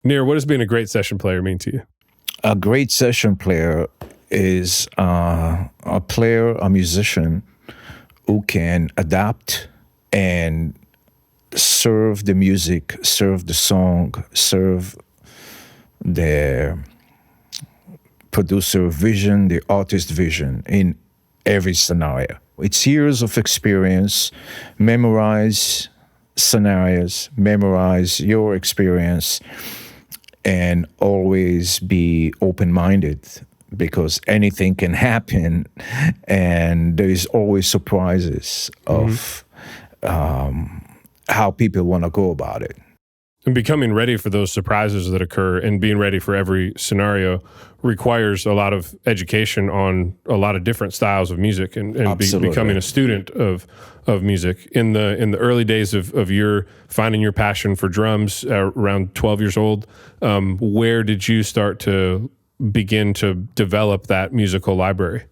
Nir, what does being a great session player mean to you? A great session player is a player, a musician who can adapt and serve the music, serve the song, serve the producer vision, the artist vision in every scenario. It's years of experience. Memorize scenarios, memorize your experience, and always be open-minded, because anything can happen, and there is always surprises of how people want to go about it. And becoming ready for those surprises that occur and being ready for every scenario requires a lot of education on a lot of different styles of music, and becoming a student of music. In the early days of your finding your passion for drums around 12 years old, where did you start to begin to develop that musical library?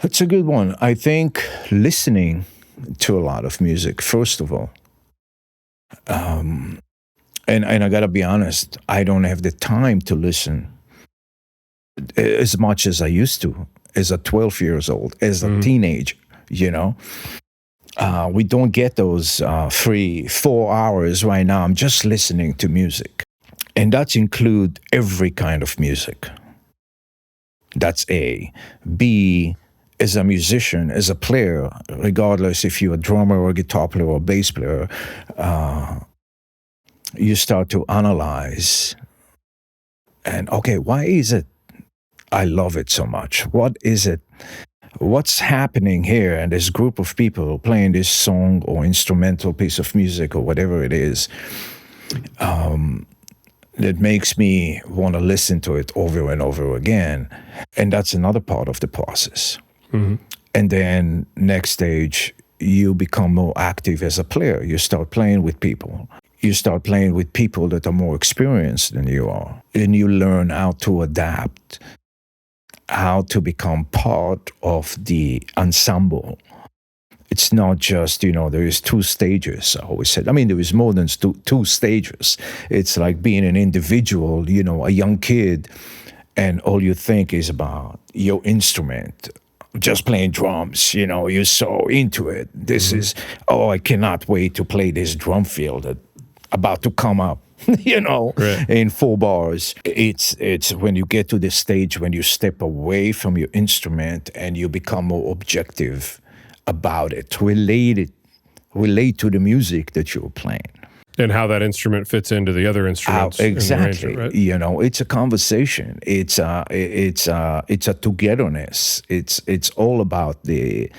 That's a good one. I think listening to a lot of music, first of all. And I gotta be honest, I don't have the time to listen as much as I used to as a 12 years old, as a teenager, you know. We don't get those 3-4 hours right now. I'm just listening to music. And that include every kind of music. That's A. B, as a musician, as a player, regardless if you're a drummer or a guitar player or a bass player, you start to analyze. And okay, why is it I love it so much? What is it? What's happening here? And this group of people playing this song or instrumental piece of music or whatever it is, that makes me want to listen to it over and over again. And that's another part of the process. And then next stage, you become more active as a player. You start playing with people. You start playing with people that are more experienced than you are. And you learn how to adapt, how to become part of the ensemble. It's not just, there is 2 stages, I always said. I mean, there is more than two stages. It's like being an individual, a young kid, and all you think is about your instrument. Just playing drums, you're so into it. This is, I cannot wait to play this drum fill that about to come up, right. In 4 bars. It's when you get to the stage when you step away from your instrument and you become more objective about it, relate to the music that you're playing. And how that instrument fits into the other instruments. Exactly. Right? It's a conversation. It's a togetherness. It's all about the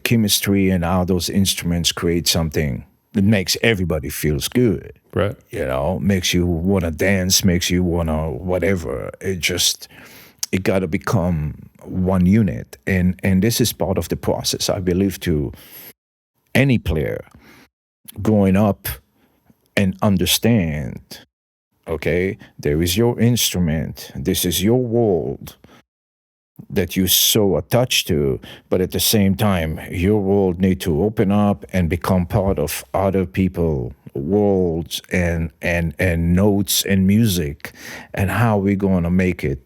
chemistry and how those instruments create something that makes everybody feels good. Right. Makes you want to dance, makes you want to whatever. It got to become one unit. And this is part of the process, I believe, to any player growing up and understand, okay, there is your instrument, this is your world that you're so attached to, but at the same time, your world need to open up and become part of other people's worlds and notes and music, and how we're going to make it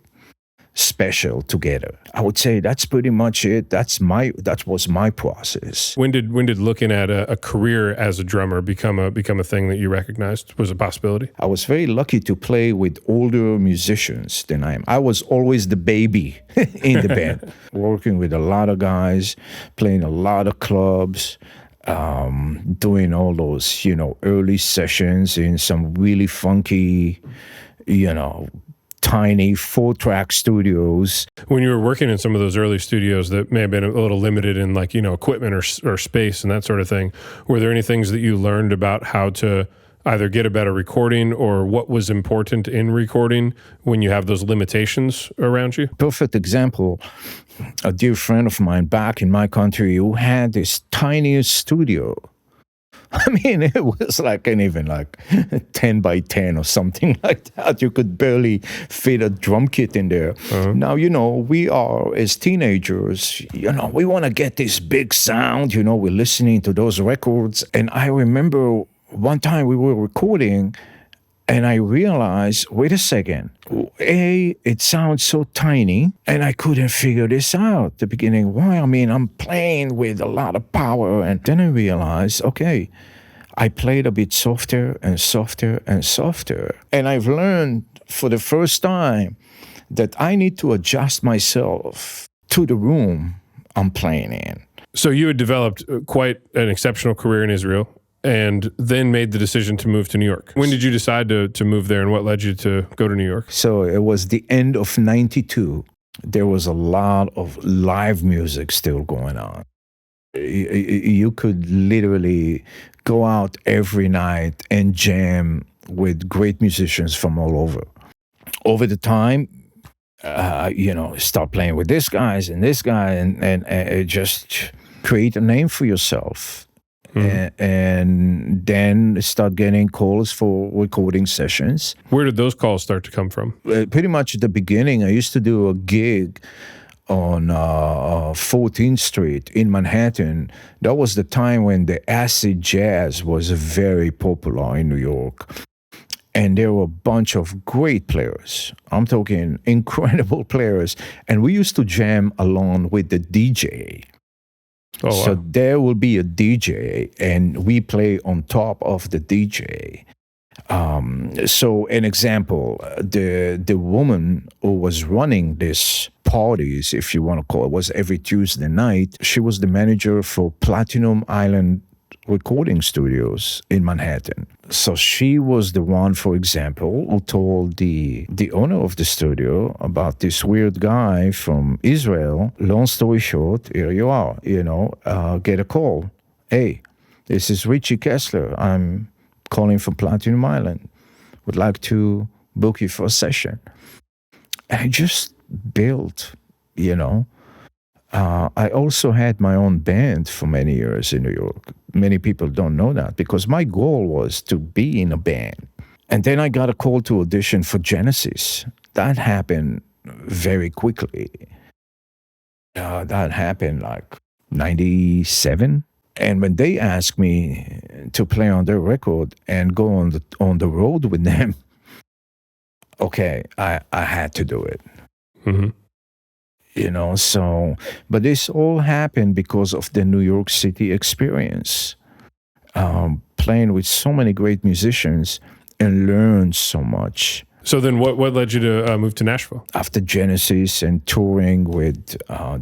special together. I would say that's pretty much it. That was my process. When did looking at a career as a drummer become a thing that you recognized was a possibility? I was very lucky to play with older musicians than I am. I was always the baby in the band, working with a lot of guys, playing a lot of clubs, doing all those, early sessions in some really funky, tiny 4-track studios. When you were working in some of those early studios that may have been a little limited in equipment or space and that sort of thing, were there any things that you learned about how to either get a better recording or what was important in recording when you have those limitations around you? Perfect example, a dear friend of mine back in my country who had this tiniest studio. I mean, it was even 10 by 10 or something like that. You could barely fit a drum kit in there. Now, we are, as teenagers, we want to get this big sound. We're listening to those records. And I remember one time we were recording, and I realized, wait a second, it sounds so tiny, and I couldn't figure this out at the beginning. Why? I mean, I'm playing with a lot of power, and then I realized, okay, I played a bit softer and softer and softer. And I've learned for the first time that I need to adjust myself to the room I'm playing in. So you had developed quite an exceptional career in Israel and then made the decision to move to New York. When did you decide to move there, and what led you to go to New York? So it was the end of 92. There was a lot of live music still going on. You could literally go out every night and jam with great musicians from all over. Over the time, start playing with this guys and this guy, and just create a name for yourself. Mm-hmm. And then start getting calls for recording sessions. Where did those calls start to come from? Pretty much at the beginning, I used to do a gig on 14th Street in Manhattan. That was the time when the acid jazz was very popular in New York. And there were a bunch of great players. I'm talking incredible players. And we used to jam along with the DJ. Oh, wow. So there will be a DJ, and we play on top of the DJ. So an example, the woman who was running this parties, if you want to call it, was every Tuesday night. She was the manager for Platinum Island recording studios in Manhattan. So she was the one, for example, who told the owner of the studio about this weird guy from Israel. Long story short, here you are, get a call. Hey, this is Richie Kessler. I'm calling from Platinum Island. Would like to book you for a session. I just built, I also had my own band for many years in New York. Many people don't know that, because my goal was to be in a band. And then I got a call to audition for Genesis. That happened very quickly. That happened like 97. And when they asked me to play on their record and go on the road with them, okay, I had to do it. Mm-hmm. But this all happened because of the New York City experience. Playing with so many great musicians and learned so much. So then what led you to move to Nashville? After Genesis and touring with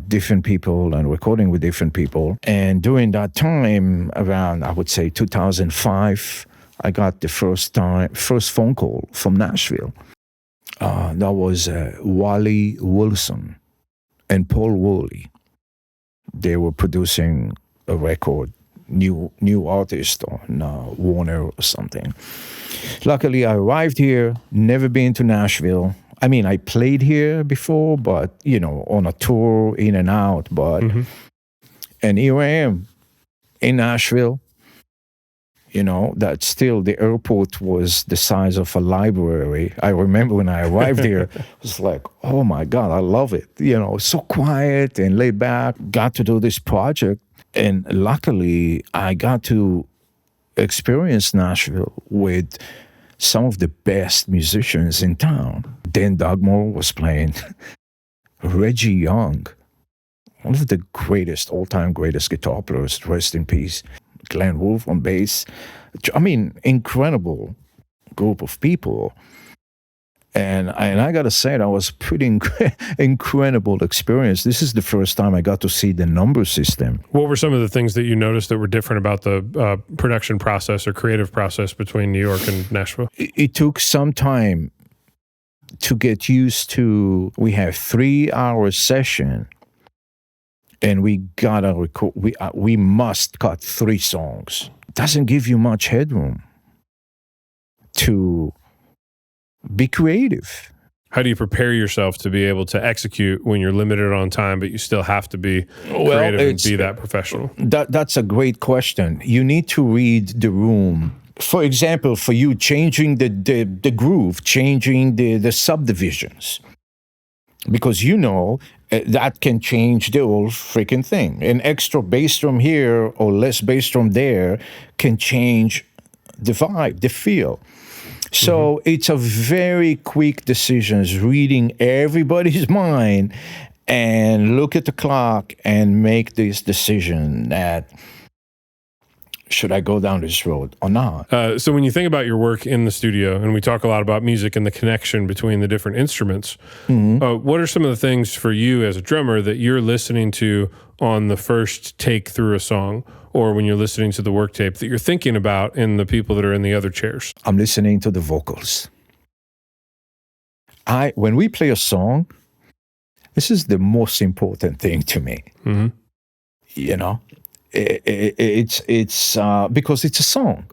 different people and recording with different people. And during that time, around, I would say 2005, I got the first phone call from Nashville. That was Wally Wilson and Paul Woolley. They were producing a record, new artist on Warner or something. Luckily, I arrived here, never been to Nashville. I mean, I played here before, but, on a tour, in and out. But, And here I am in Nashville. That still the airport was the size of a library. I remember when I arrived here, it was like, oh my God, I love it. So quiet and laid back. Got to do this project. And luckily, I got to experience Nashville with some of the best musicians in town. Dan Dugmore was playing. Reggie Young, one of the all-time greatest guitar players, rest in peace. Glenn Wolfe on bass. I mean, incredible group of people. And I got to say, that was pretty incredible experience. This is the first time I got to see the number system. What were some of the things that you noticed that were different about the production process or creative process between New York and Nashville? It took some time to get used to. We have 3-hour session, and we gotta record. We must cut 3 songs. It doesn't give you much headroom to be creative. How do you prepare yourself to be able to execute when you're limited on time, but you still have to be creative and be that professional? That's a great question. You need to read the room. For example, for you, changing the groove, changing the subdivisions. Because that can change the whole freaking thing. An extra bass drum here or less bass drum there can change the vibe, the feel. So it's a very quick decisions, reading everybody's mind and look at the clock and make this decision that should I go down this road or not? So when you think about your work in the studio, and we talk a lot about music and the connection between the different instruments, what are some of the things for you as a drummer that you're listening to on the first take through a song, or when you're listening to the work tape, that you're thinking about in the people that are in the other chairs? I'm listening to the vocals. When we play a song, this is the most important thing to me. You know, it's because it's a song.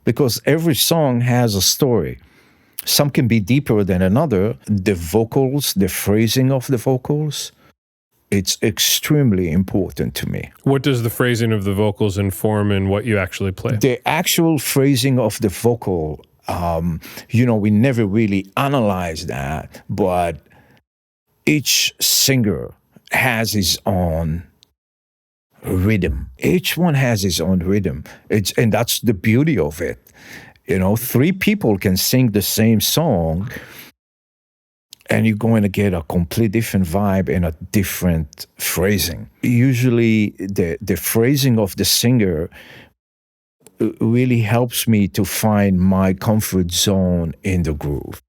Because every song has a story. Some can be deeper than another. The vocals, the phrasing of the vocals, it's extremely important to me. What does the phrasing of the vocals inform in what you actually play? The actual phrasing of the vocal, we never really analyze that, but each singer has his own rhythm. Each one has his own rhythm. And that's the beauty of it. You know, 3 people can sing the same song, and you're going to get a complete different vibe and a different phrasing. Usually the phrasing of the singer really helps me to find my comfort zone in the groove.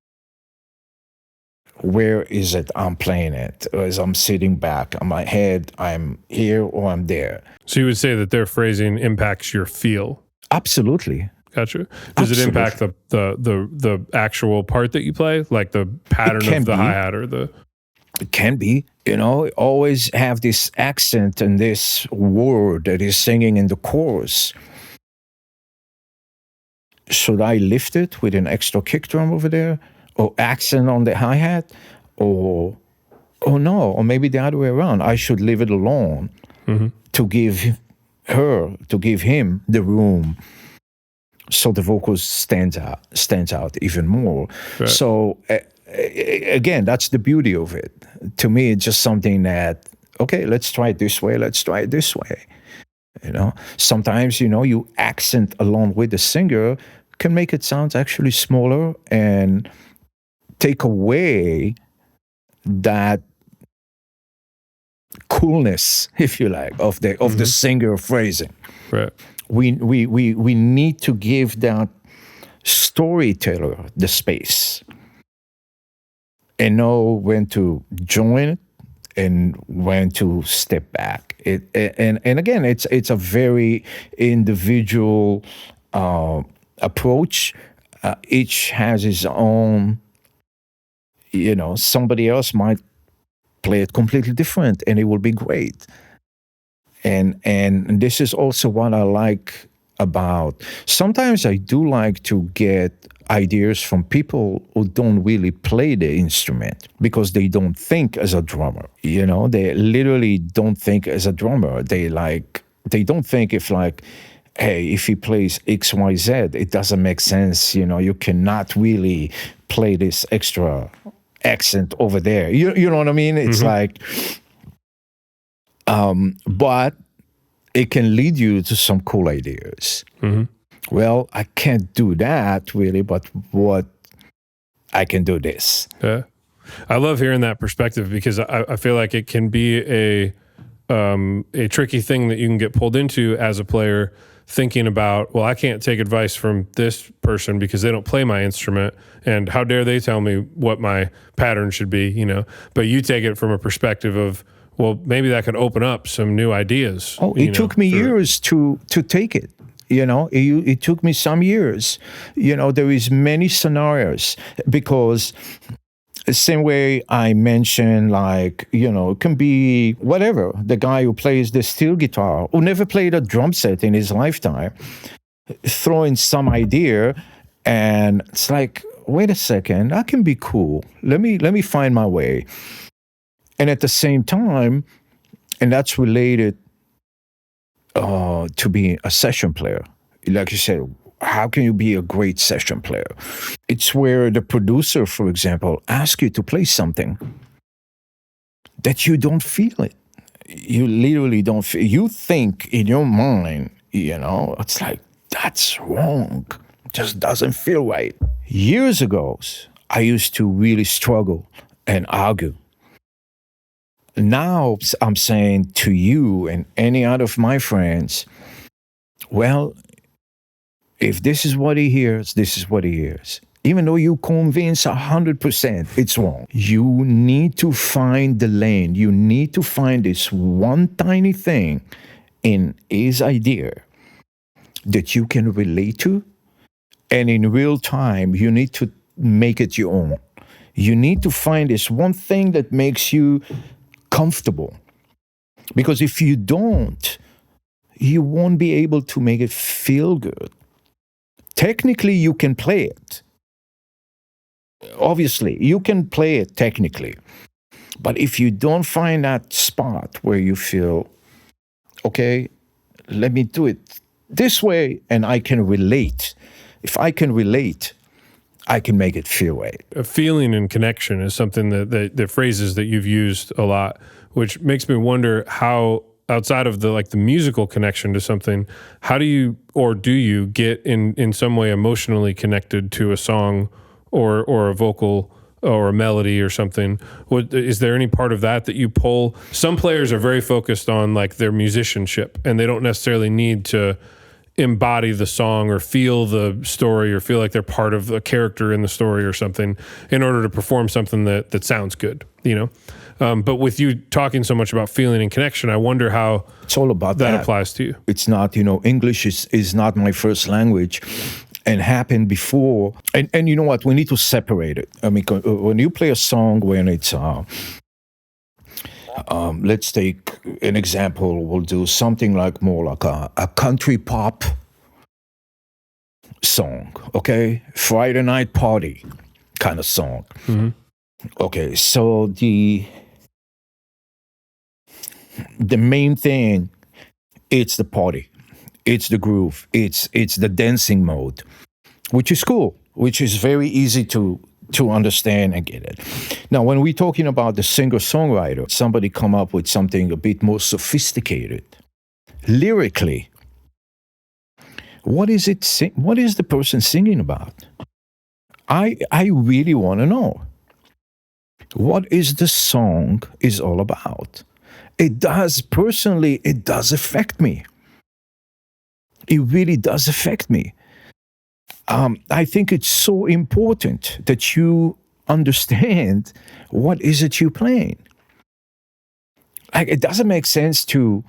Where is it I'm playing it? As I'm sitting back on my head, I'm here or I'm there. So you would say that their phrasing impacts your feel? Absolutely. Gotcha. Does it impact the actual part that you play, like the pattern of the hi-hat or the? It can be. Always have this accent and this word that is singing in the chorus. Should I lift it with an extra kick drum over there, or accent on the hi-hat, or no, or maybe the other way around? I should leave it alone to give him the room. So the vocals stands out even more. Right. So again, that's the beauty of it. To me, it's just something that, okay, let's try it this way. Let's try it this way. Sometimes, you accent along with the singer can make it sound actually smaller and take away that coolness, if you like, of the singer phrasing. Right. We need to give that storyteller the space and know when to join it and when to step back. And again, it's a very individual approach. Each has his own. Somebody else might play it completely different, and it will be great. And this is also what I like about. Sometimes I do like to get ideas from people who don't really play the instrument because they don't think as a drummer. They literally don't think as a drummer. They don't think hey, if he plays X, Y, Z, it doesn't make sense. You cannot really play this extra accent over there. You know what I mean? It's but it can lead you to some cool ideas. Well, I can't do that really, but what I can do this. Yeah, I love hearing that perspective because I feel like it can be a tricky thing that you can get pulled into as a player, thinking about, well, I can't take advice from this person because they don't play my instrument, and how dare they tell me what my pattern should be, But you take it from a perspective of, well, maybe that could open up some new ideas. Oh, it took me years to take it. It took me some years. There is many scenarios because the same way I mentioned, it can be whatever. The guy who plays the steel guitar, who never played a drum set in his lifetime, throwing some idea, and it's like, wait a second, that can be cool. Let me find my way. And at the same time, and that's related to being a session player. Like you said, how can you be a great session player? It's where the producer, for example, asks you to play something that you don't feel it. You literally don't feel. You think in your mind, it's like, That's wrong. Just doesn't feel right. Years ago, I used to really struggle and argue. Now I'm saying to you and any other of my friends, well, if this is what he hears, this is what he hears. Even though you convince 100% it's wrong, you need to find the lane. You need to find this one tiny thing in his idea that you can relate to. And in real time, you need to make it your own. You need to find this one thing that makes you comfortable. Because if you don't, you won't be able to make it feel good. Technically, you can play it. Obviously, you can play it technically. But if you don't find that spot where you feel, okay, let me do it this way and I can relate. If I can relate, I can make it feel right. A feeling and connection is something that the phrases that you've used a lot, which makes me wonder how, outside of the musical connection to something, how do you get in some way emotionally connected to a song or a vocal or a melody or something? Is there any part of that you pull? Some players are very focused on their musicianship, and they don't necessarily need to embody the song or feel the story or feel like they're part of the character in the story or something in order to perform something that sounds good, But with you talking so much about feeling and connection, I wonder how it's all about that applies to you. It's not, English is not my first language and happened before. And you know what? We need to separate it. I mean, when you play a song, when it's, let's take an example. We'll do something more like a country pop song, okay? Friday night party kind of song. Mm-hmm. Okay, so the main thing, it's the party, it's the groove, it's the dancing mode, which is cool, which is very easy to understand and get it. Now, when we're talking about the singer-songwriter, somebody come up with something a bit more sophisticated. Lyrically, what is the person singing about? I really want to know. What is the song is all about? It does affect me. It really does affect me. I think it's so important that you understand what is it you're playing. It doesn't make sense to,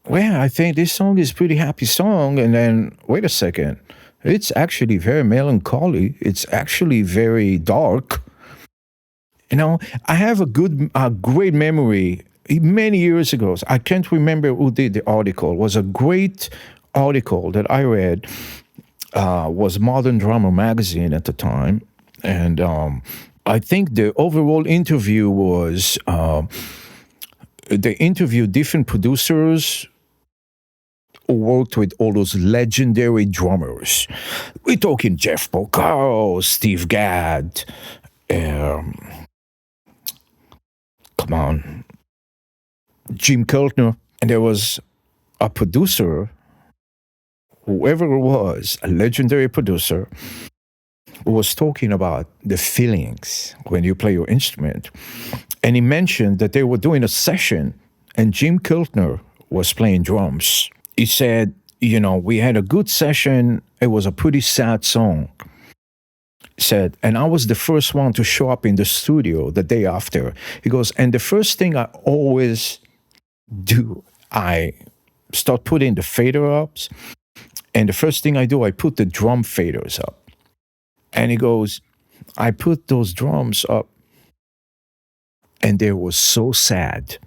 I think this song is a pretty happy song, and then, wait a second, it's actually very melancholy. It's actually very dark. I have a great memory. Many years ago, I can't remember who did the article. It was a great article that I read. Was Modern Drummer magazine at the time, and I think the overall interview was they interviewed different producers who worked with all those legendary drummers. We're talking Jeff Porcaro, Steve Gadd, Jim Keltner, and there was a producer, whoever it was, a legendary producer, who was talking about the feelings when you play your instrument. And he mentioned that they were doing a session and Jim Keltner was playing drums. He said, we had a good session. It was a pretty sad song. He said, and I was the first one to show up in the studio the day after. He goes, and the first thing I always do, I start putting the fader ups. And the first thing I do, I put the drum faders up. And he goes, I put those drums up, and they were so sad.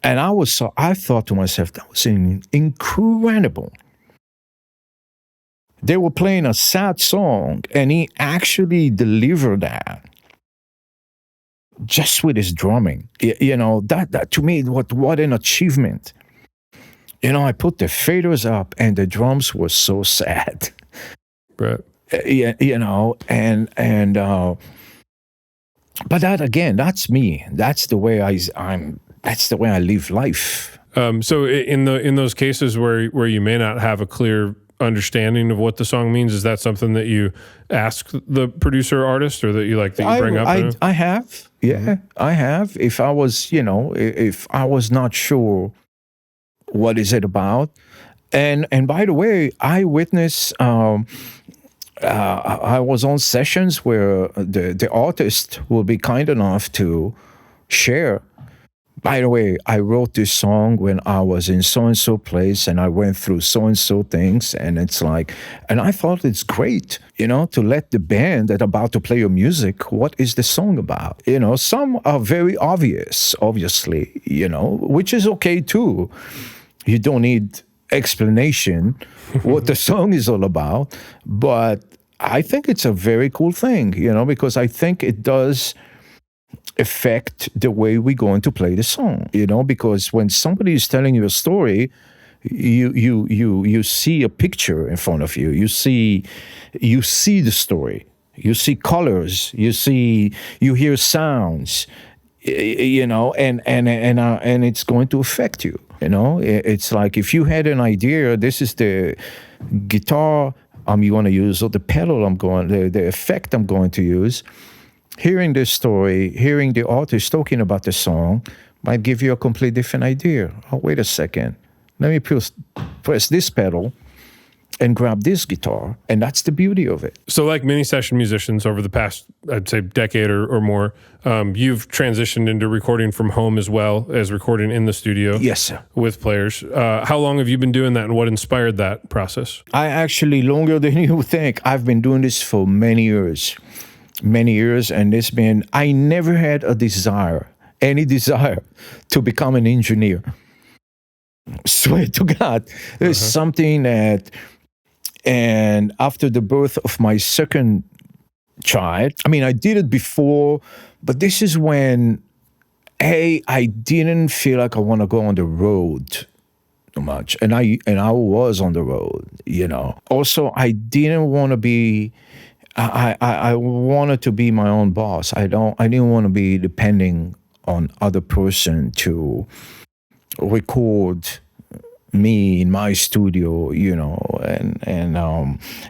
And I thought to myself, that was incredible. They were playing a sad song, and he actually delivered that just with his drumming. That to me, what an achievement. I put the faders up and the drums were so sad. Right. But that, again, that's me. That's the way that's the way I live life. So in those cases where you may not have a clear understanding of what the song means, is that something that you ask the producer or artist, or that you bring up? I have, I have. If I was, if I was not sure what is it about, and by the way, I witnessed. I was on sessions where the artist will be kind enough to share. By the way, I wrote this song when I was in so-and-so place, and I went through so-and-so things, and it's like, and I thought it's great, to let the band that about to play your music, what is the song about? Some are very obvious, obviously, which is okay too. You don't need explanation what the song is all about, but I think it's a very cool thing, because I think it does affect the way we're going to play the song, because when somebody is telling you a story, you see a picture in front of you. You see the story. You see colors. You hear sounds. And it's going to affect you. It's like if you had an idea, this is the guitar I'm going to use, or the pedal the effect I'm going to use. Hearing this story, hearing the artist talking about the song might give you a completely different idea. Oh, wait a second. Let me press this pedal and grab this guitar. And that's the beauty of it. So like many session musicians over the past, I'd say, decade or more, you've transitioned into recording from home as well as recording in the studio. Yes, sir. With players. How long have you been doing that, and what inspired that process? I actually, longer than you think. I've been doing this for many years, and I never had any desire to become an engineer. Swear to God. There's something that, and after the birth of my second child, I did it before, but this is when, I didn't feel like I want to go on the road too much. And I was on the road, Also, I didn't want to be, I wanted to be my own boss. I didn't want to be depending on other person to record me in my studio, and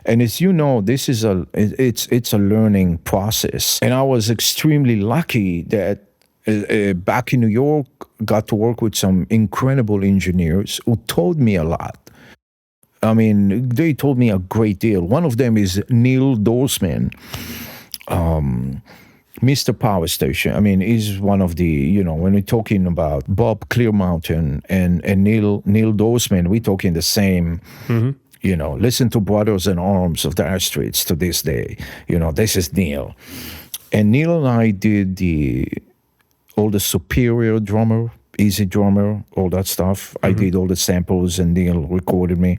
as this is it's a learning process. And I was extremely lucky that back in New York, got to work with some incredible engineers who told me a lot. They told me a great deal. One of them is Nir Z, Mr. Power Station. He's one of the, when we're talking about Bob Clearmountain and Nir Z, we're talking the same, listen to Brothers in Arms of Dire Straits to this day. This is Neil. And Neil and I did all the Superior drummer, Easy drummer, all that stuff. I did all the samples, and Neil recorded me.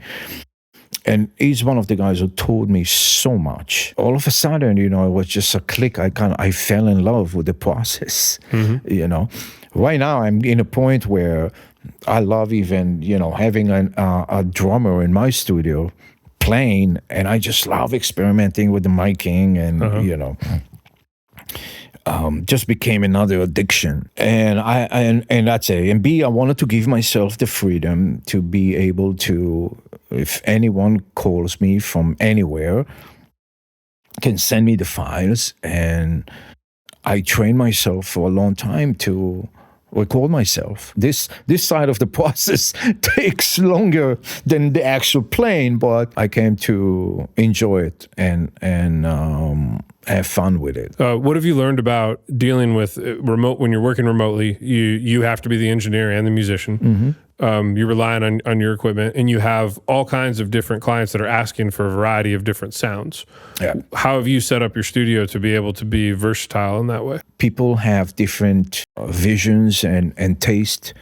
And he's one of the guys who taught me so much. All of a sudden, it was just a click. I fell in love with the process, Right now, I'm in a point where I love even, having a drummer in my studio playing, and I just love experimenting with the miking and, just became another addiction. And and that's A. And B, I wanted to give myself the freedom to be able to, if anyone calls me from anywhere, can send me the files. And I trained myself for a long time to record myself. This side of the process takes longer than the actual playing, but I came to enjoy it and have fun with it. What have you learned about dealing with remote? When you're working remotely, you have to be the engineer and the musician. You're relying on your equipment, and you have all kinds of different clients that are asking for a variety of different sounds. Yeah. How have you set up your studio to be able to be versatile in that way? People have different visions and taste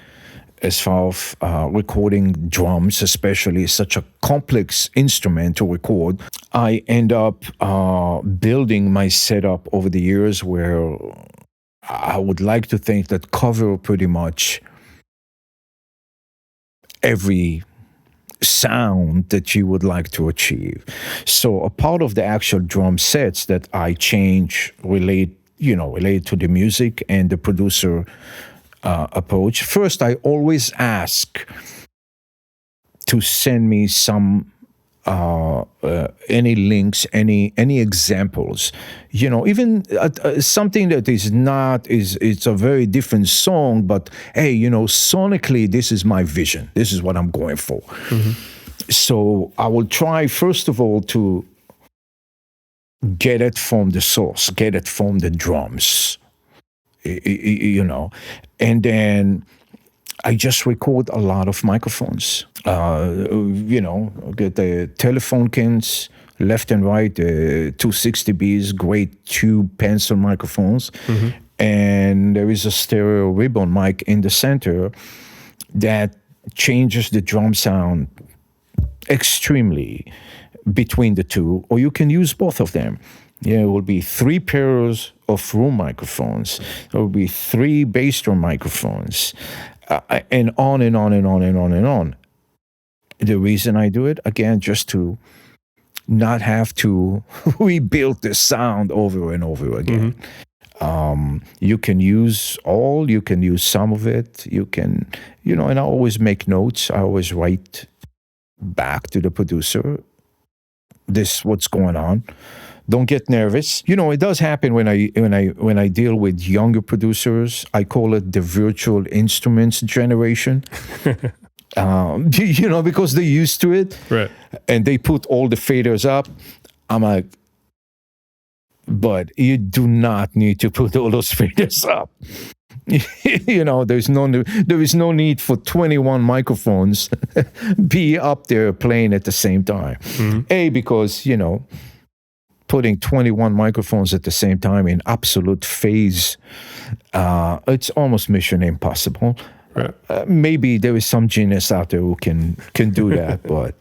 as far as recording drums, especially such a complex instrument to record. I end up building my setup over the years where I would like to think that cover pretty much every sound that you would like to achieve. So a part of the actual drum sets that I change relate to the music and the producer approach. First, I always ask to send me some any links, any examples. Even something that it's a very different song, but hey, sonically, this is my vision. This is what I'm going for. Mm-hmm. So I will try, first of all, to get it from the source, get it from the drums, and then I just record a lot of microphones. Get the telephone cans left and right, 260Bs, great tube pencil microphones. Mm-hmm. And there is a stereo ribbon mic in the center that changes the drum sound extremely between the two, or you can use both of them. It will be 3 pairs of room microphones. There will be 3 bass drum microphones, and on and on and on and on and on. The reason I do it, again, just to not have to rebuild the sound over and over again. Mm-hmm. You can use all, you can use some of it, you can, and I always make notes. I always write back to the producer, this what's going on. Don't get nervous. It does happen when I deal with younger producers. I call it the virtual instruments generation. Because they're used to it, right? And they put all the faders up. I'm like, but you do not need to put all those faders up. There is no need for 21 microphones be up there playing at the same time. Mm-hmm. Because putting 21 microphones at the same time in absolute phase, it's almost mission impossible. Right. Maybe there is some genius out there who can do that, but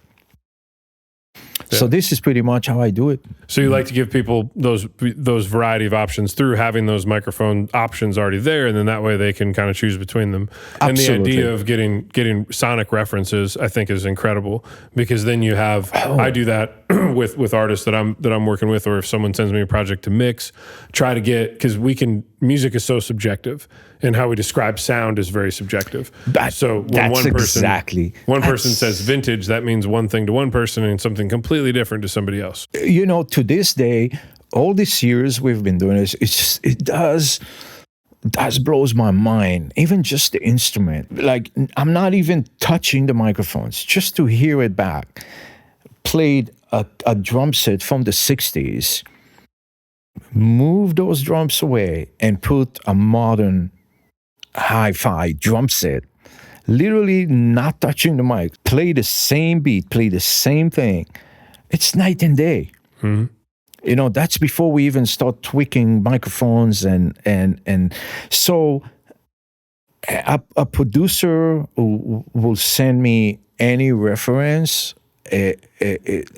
so this is pretty much how I do it. So you like to give people those variety of options through having those microphone options already there, and then that way they can kind of choose between them. Absolutely. And the idea of getting sonic references, I think, is incredible, because then you have I do that with artists that I'm working with, or if someone sends me a project to mix, try to get, because music is so subjective, and how we describe sound is very subjective. So when one person says vintage, that means one thing to one person and something completely different to somebody else. To this day, all these years we've been doing this, it does blows my mind. Even just the instrument, like I'm not even touching the microphones, just to hear it back. Played a drum set from the 60s, move those drums away and put a modern hi-fi drum set, literally not touching the mic, play the same beat, play the same thing. It's night and day. Mm-hmm. That's before we even start tweaking microphones and so a producer will send me any reference. It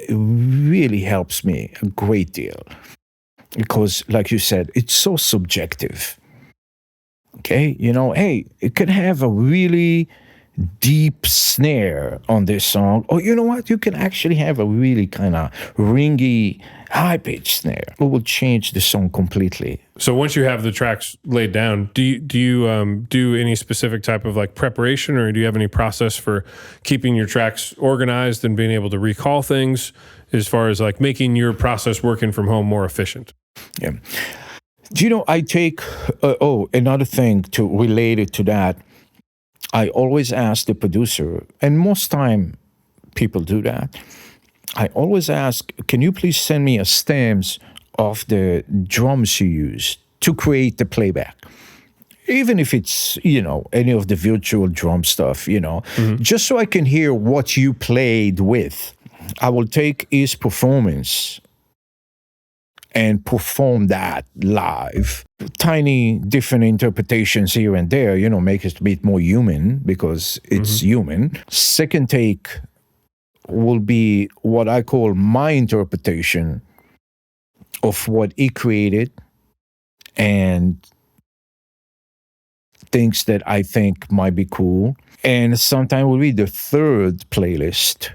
really helps me a great deal, because like you said, it's so subjective. Okay, it could have a really deep snare on this song, or you know what, you can actually have a really kind of ringy, high-pitched snare. It will change the song completely. So once you have the tracks laid down, do you do any specific type of like preparation, or do you have any process for keeping your tracks organized and being able to recall things, as far as like making your process working from home more efficient? Yeah. I take, another thing to relate it to that, I always ask the producer, and most time people do that, I always ask, can you please send me a stems of the drums you use to create the playback? Even if it's, any of the virtual drum stuff, mm-hmm. just so I can hear what you played with. I will take his performance and perform that live. Tiny different interpretations here and there, make it a bit more human, because it's mm-hmm. human. Second take will be what I call my interpretation of what he created, and things that I think might be cool. And sometimes will be the third playlist,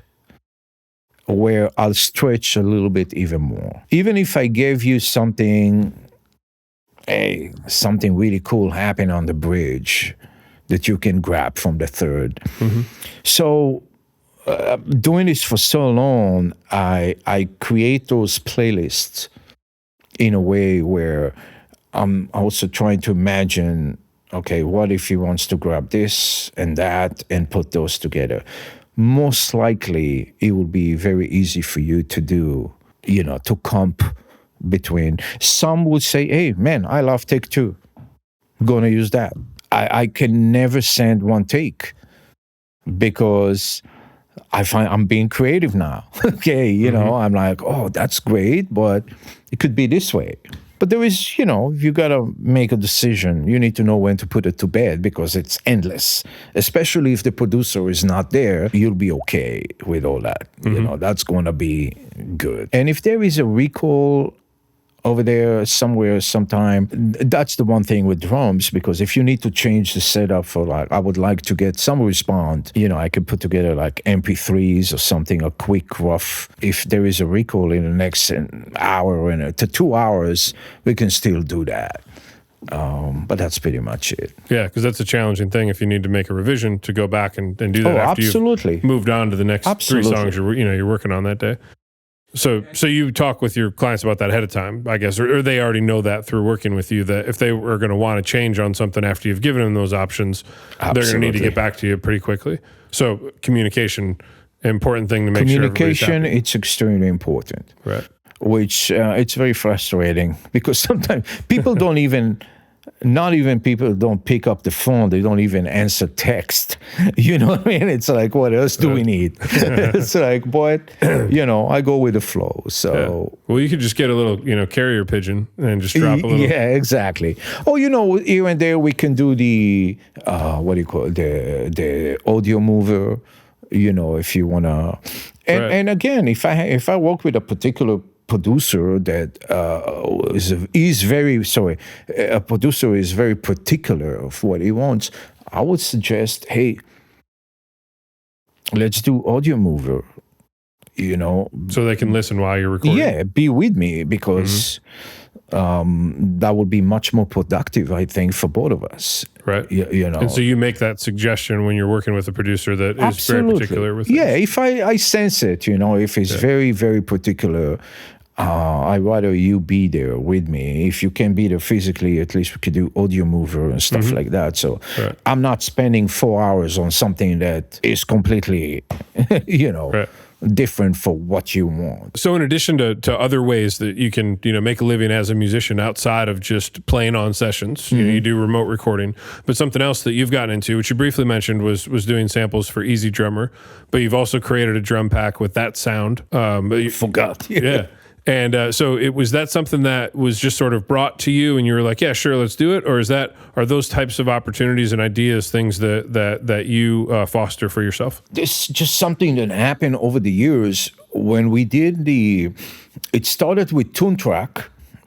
where I'll stretch a little bit even more. Even if I gave you something really cool happened on the bridge, that you can grab from the third. So doing this for so long, I create those playlists in a way where I'm also trying to imagine, okay, what if he wants to grab this and that and put those together? Most likely, it will be very easy for you to do, to comp between. Some would say, hey, man, I love take two. I'm going to use that. I can never send one take because I find I'm being creative now. Okay, I'm like, oh, that's great, but it could be this way. But there is, you got to make a decision. You need to know when to put it to bed because it's endless. Especially if the producer is not there, you'll be okay with all that. That's going to be good. And if there is a recall over there somewhere sometime, that's the one thing with drums, because if you need to change the setup for I would like to get some response, I can put together like MP3s or something, a quick rough. If there is a recall in the next hour to 2 hours, we can still do that. But that's pretty much it. Yeah, because that's a challenging thing if you need to make a revision to go back and do that after you've moved on to the next 3 songs you're working on that day. So you talk with your clients about that ahead of time, I guess, or they already know that through working with you, that if they were going to want to change on something after you've given them those options, they're going to need to get back to you pretty quickly. So communication, important thing to make sure communication, it's extremely important. Right. Which it's very frustrating because sometimes people don't even... Not even people don't pick up the phone. They don't even answer text. You know what I mean? It's like, what else do we need? It's like, but, I go with the flow. So, yeah. Well, you could just get a little, carrier pigeon and just drop a little. Yeah, exactly. Oh, here and there we can do the, the audio mover, if you want to. And again, if I work with a particular producer that a producer is very particular of what he wants, I would suggest, hey, let's do audio mover, so they can listen while you're recording. Yeah, be with me, because that would be much more productive, I think, for both of us. Right. And so you make that suggestion when you're working with a producer that is very particular with it. Yeah, if I sense it, if it's very, very particular, I'd rather you be there with me. If you can't be there physically, at least we could do audio mover and stuff like that. So I'm not spending 4 hours on something that is completely, different for what you want. So in addition to other ways that you can, make a living as a musician outside of just playing on sessions, you do remote recording, but something else that you've gotten into, which you briefly mentioned, was doing samples for Easy Drummer, but you've also created a drum pack with That Sound. Forgot. Yeah. And so was that something that was just sort of brought to you and you were like, yeah, sure, let's do it? Or are those types of opportunities and ideas things that you foster for yourself? It's just something that happened over the years when we did it started with ToonTrack,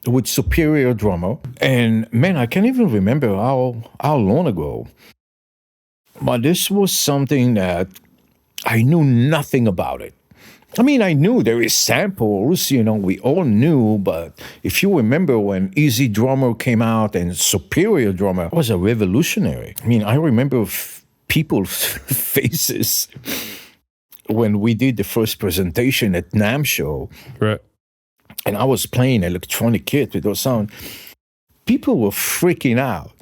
with Superior Drummer. And man, I can't even remember how long ago. But this was something that I knew nothing about it. I mean, I knew there is samples, we all knew, but if you remember when Easy Drummer came out and Superior Drummer was a revolutionary. I mean, I remember people's faces when we did the first presentation at NAMM show. Right. And I was playing electronic kit with those sound. People were freaking out.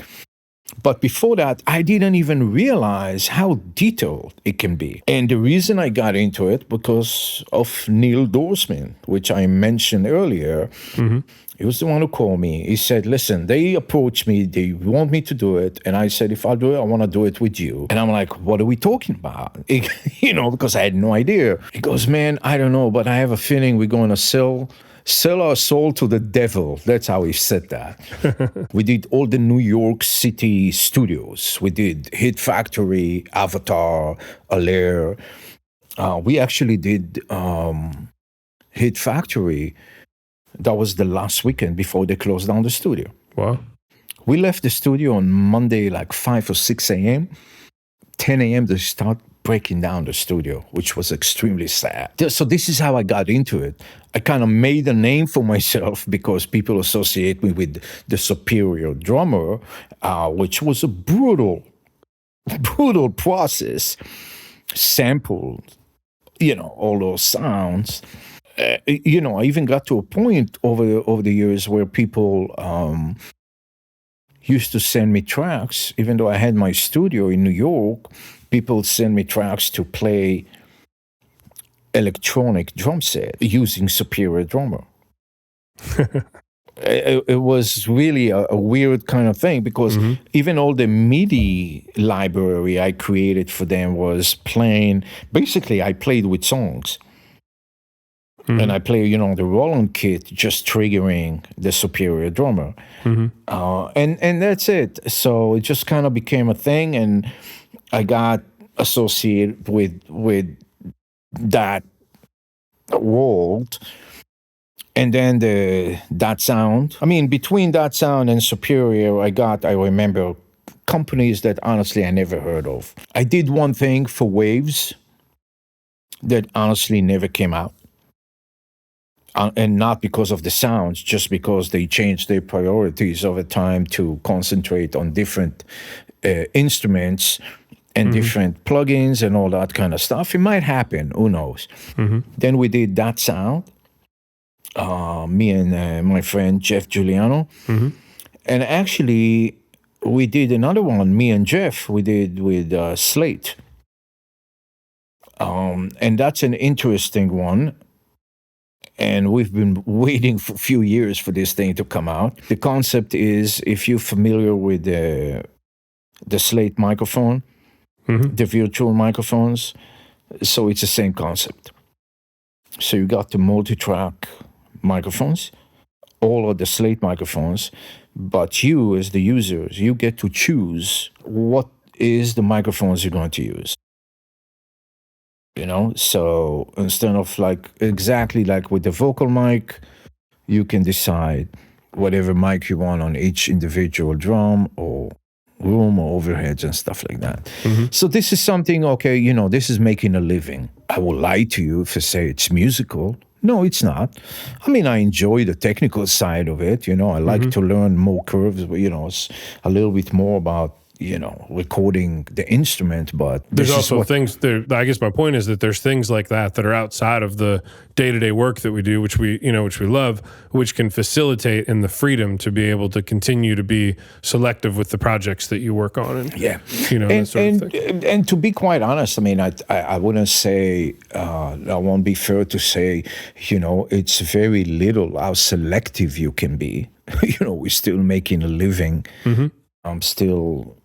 But before that, I didn't even realize how detailed it can be. And the reason I got into it because of Neil Dorsman, which I mentioned earlier. He was the one who called me. He said, listen, they approached me. They want me to do it. And I said, if I'll do it, I want to do it with you. And I'm like, what are we talking about? Because I had no idea. He goes, man, I don't know, but I have a feeling we're going to sell our soul to the devil. That's how he said that. We did all the New York City studios. We did Hit Factory, Avatar, Allaire. We actually did Hit Factory. That was the last weekend before they closed down the studio. Wow. We left the studio on Monday like 5 or 6 a.m. 10 a.m. they start breaking down the studio, which was extremely sad. So this is how I got into it. I kind of made a name for myself because people associate me with the Superior Drummer, which was a brutal brutal process, sampled, all those sounds. I even got to a point over the years where people used to send me tracks, even though I had my studio in New York. People send me tracks to play electronic drum set using Superior Drummer. It was really a weird kind of thing, because even all the MIDI library I created for them was playing. Basically, I played with songs. And I play, the Roland kit, just triggering the Superior Drummer. And that's it. So it just kind of became a thing, and I got associated with that world. And then That Sound. I mean, between That Sound and Superior, I remember companies that honestly I never heard of. I did one thing for Waves that honestly never came out. And not because of the sounds, just because they changed their priorities over time to concentrate on different instruments and different plugins and all that kind of stuff. It might happen, who knows. Then we did That Sound, me and my friend Jeff Giuliano. And actually, we did another one, me and Jeff, we did with Slate. And that's an interesting one. And we've been waiting for a few years for this thing to come out. The concept is, if you're familiar with the Slate microphone, the virtual microphones, so it's the same concept. So you got the multi-track microphones, all of the Slate microphones, but you, as the users, you get to choose what is the microphones you're going to use. So instead of exactly like with the vocal mic, you can decide whatever mic you want on each individual drum or room or overheads and stuff like that. So this is something, this is making a living. I will lie to you if I say it's musical. No, it's not. I mean, I enjoy the technical side of it. I like to learn more curves, it's a little bit more about recording the instrument, but there's also things there. I guess my point is that there's things like that are outside of the day-to-day work that we do, which we love, which can facilitate in the freedom to be able to continue to be selective with the projects that you work on. And, that sort of thing. And to be quite honest, I mean, I wouldn't say, I won't be fair to say, it's very little how selective you can be. We're still making a living. I'm still,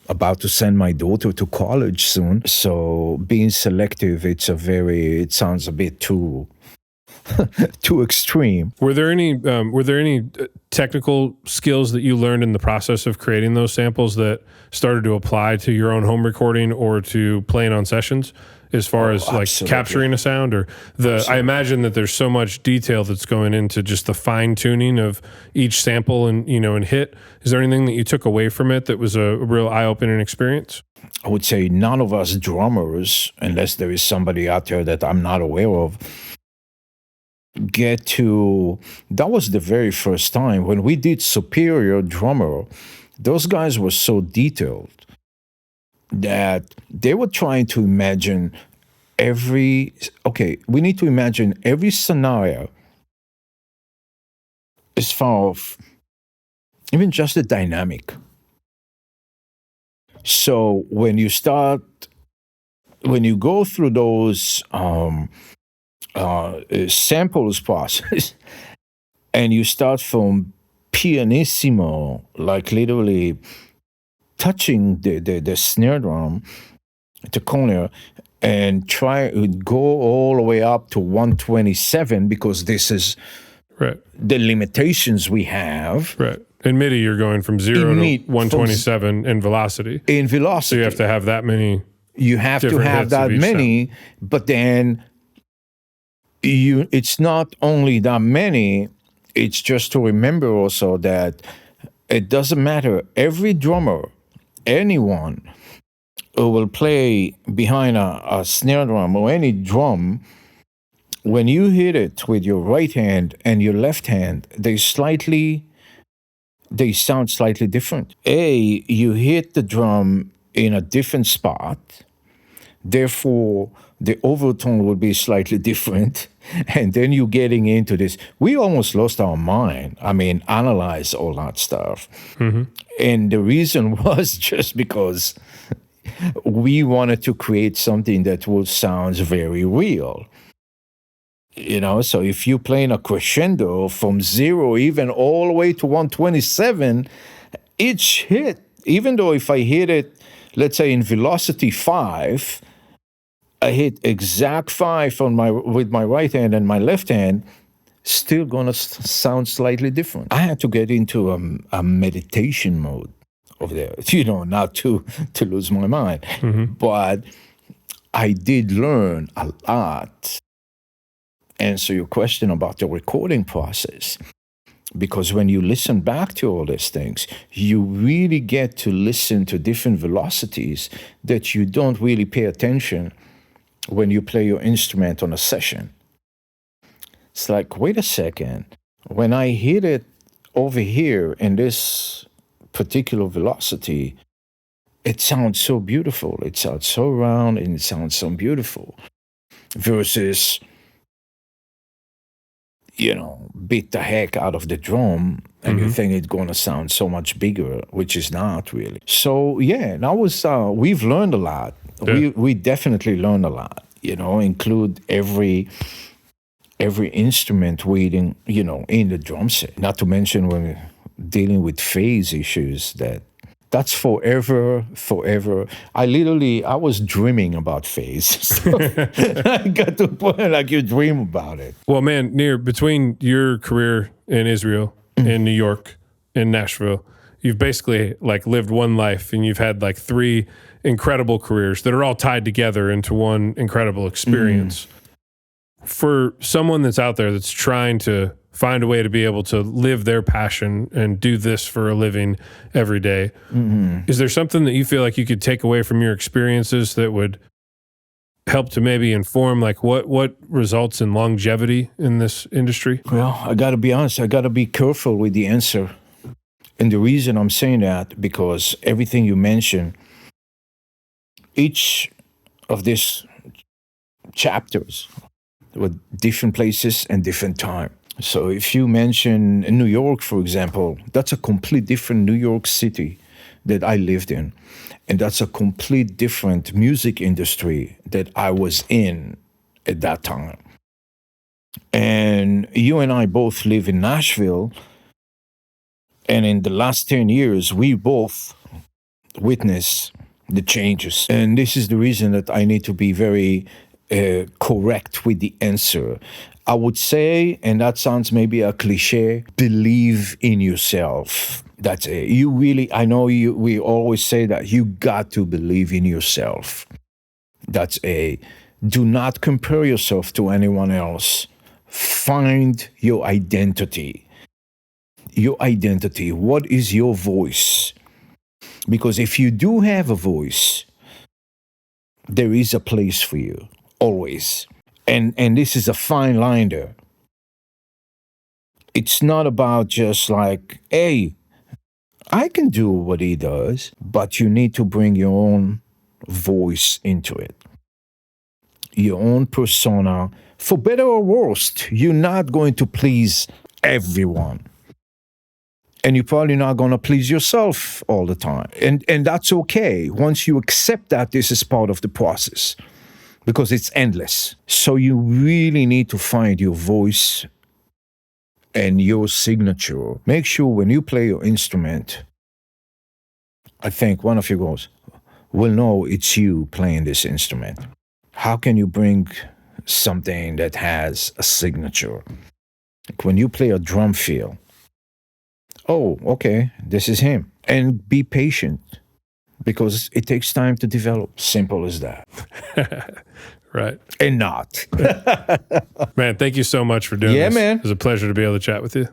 about to send my daughter to college soon. So being selective, it sounds a bit too extreme. Were there any technical skills that you learned in the process of creating those samples that started to apply to your own home recording or to playing on sessions? As far as capturing a sound, or I imagine that there's so much detail that's going into just the fine tuning of each sample and hit. Is there anything that you took away from it that was a real eye-opening experience? I would say none of us drummers, unless there is somebody out there that I'm not aware of, that was the very first time when we did Superior Drummer. Those guys were so detailed that they were trying to imagine we need to imagine every scenario as far as even just the dynamic. So when you go through those samples process and you start from pianissimo, like literally touching the snare drum, the corner, and try to go all the way up to 127, because this is the limitations we have. Right. In MIDI, you're going from 0 to 127 in velocity. In velocity. So you have to have that many. You have to have that many, sound. But then it's not only that many, it's just to remember also that it doesn't matter. Every drummer, anyone who will play behind a snare drum or any drum, when you hit it with your right hand and your left hand, they sound slightly different. You hit the drum in a different spot. Therefore, the overtone will be slightly different. And then you're getting into this. We almost lost our mind. I mean, analyze all that stuff. Mm-hmm. And the reason was just because we wanted to create something that would sound very real. You know, so if you're playing a crescendo from 0 even all the way to 127, each hit, even though if I hit it, let's say in velocity 5, I hit exact 5 with my right hand and my left hand, still gonna sound slightly different. I had to get into a meditation mode over there, you know, not to lose my mind. Mm-hmm. But I did learn a lot. Answer your question about the recording process. Because when you listen back to all these things, you really get to listen to different velocities that you don't really pay attention when you play your instrument on a session. It's like, wait a second, when I hit it over here in this particular velocity, it sounds so beautiful. It sounds so round and it sounds so beautiful. Versus, you know, beat the heck out of the drum and you think it's going to sound so much bigger, which is not really. So, yeah, that was, we've learned a lot. Yeah. We definitely learned a lot, you know, include every instrument waiting, you know, in the drum set. Not to mention when we're dealing with phase issues, that's forever. I was dreaming about phase. So I got to a point like you dream about it. Well, man, Nir, between your career in Israel, in New York, in Nashville, you've basically like lived one life and you've had like 3 incredible careers that are all tied together into one incredible experience. For someone that's out there that's trying to find a way to be able to live their passion and do this for a living every day, is there something that you feel like you could take away from your experiences that would help to maybe inform like what results in longevity in this industry? Well, I got to be honest, I got to be careful with the answer. And the reason I'm saying that, because everything you mentioned, each of these chapters were different places and different time. So if you mention New York, for example, that's a complete different New York City that I lived in. And that's a complete different music industry that I was in at that time. And you and I both live in Nashville. And in the last 10 years, we both witnessed the changes. And this is the reason that I need to be very correct with the answer. I would say, and that sounds maybe a cliche, believe in yourself. That's it. You really, I know we always say that you got to believe in yourself. That's a, do not compare yourself to anyone else. Find your identity. Your identity. What is your voice? Because if you do have a voice, there is a place for you, always. And this is a fine line there. It's not about just like, hey, I can do what he does, but you need to bring your own voice into it. Your own persona. For better or worse, you're not going to please everyone. And you're probably not going to please yourself all the time. And that's okay. Once you accept that, this is part of the process. Because it's endless. So you really need to find your voice and your signature. Make sure when you play your instrument, I think one of you goes, will know it's you playing this instrument. How can you bring something that has a signature? Like when you play a drum fill, oh, okay, this is him. And be patient. Because it takes time to develop. Simple as that. Right. And not. Man, thank you so much for doing this. Yeah, man. It was a pleasure to be able to chat with you.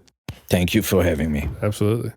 Thank you for having me. Absolutely.